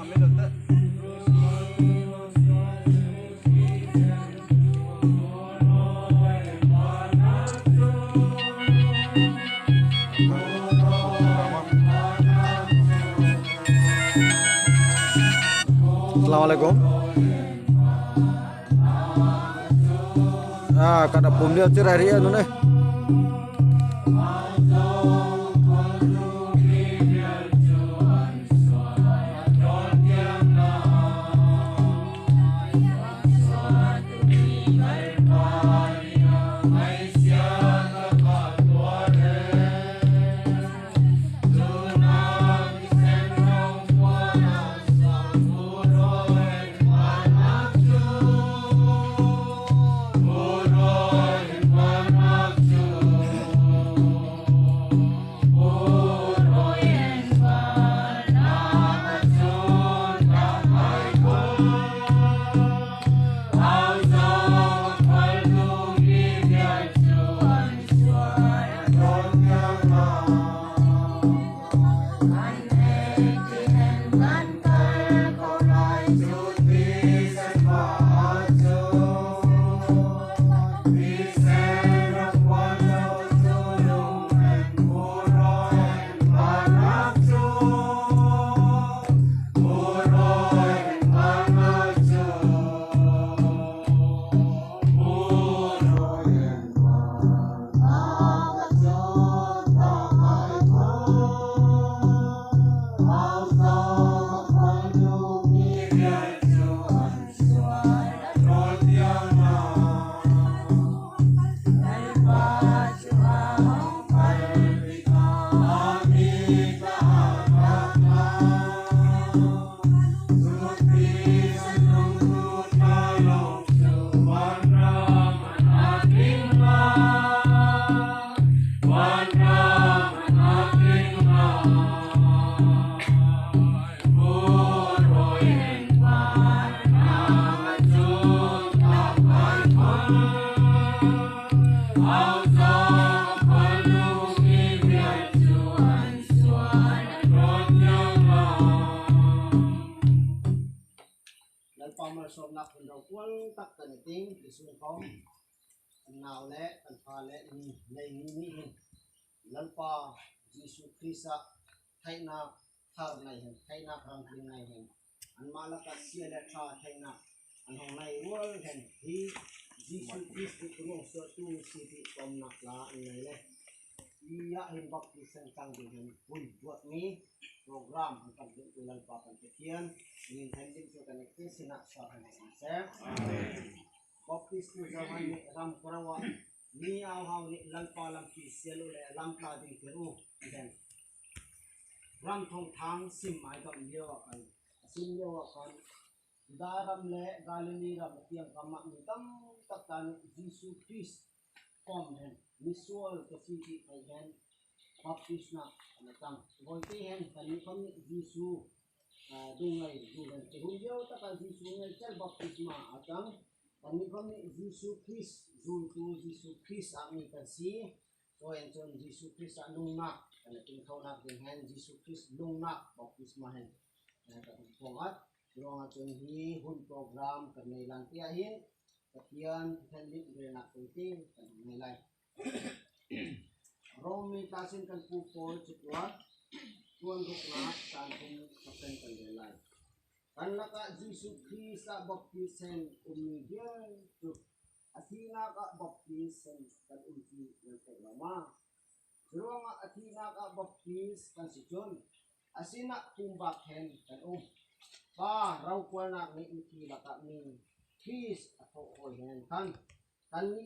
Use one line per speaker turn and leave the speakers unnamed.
mới được đấy. Assalamualaikum. Kada pum dia cerai anu nih.
Sôm nạp đầu quân tắc tận tiếng để xuống phóng nào lẽ tận pha lẽ này ni lần pa Giêsu Christ thay na thar này hen thay na rang pin này hen an malaka sia lẽ tha thay na an hong này world hen hi Giêsu Christ tu ngong so tu si ti tom nak la an này lẽ ia hen baptism tang di hen pun buat ni program akan diulang papan sekian ingin handling so connected sinak sahaja saya baptism zaman ni ram kurawa ni awal ni lampa lampi selu le lampa di keru dan ram thong thang sim ai kam yo kan sim yo kan daram le galini ram tiang kama ni tam takkan Yesus Kristus kom hen visual kesiti ai baptisma anatang golti hen kani kami Yesu dungai dungai hunjau taka Yesu ngai chal baptisma atang kani kami Yesu Christ zul tu Yesu Christ ami kasi so en son Yesu Christ anungna kana tin khona din hen Yesu Christ lungna baptisma hen ka pongat rong aton hi hun program kanai lang tiahin kakian handit rena kunting kanai lai Romi tasin kan pupol cikuat tuan rukna tanpun kapen kandelai kan laka Yesu Christ baptisen umidian tu atina ka baptisen kan unti yang lama ruang atina ka baptis kan sijon asina kumbak hen kan ba rau kuana ni uti laka ni Christ atau hen kan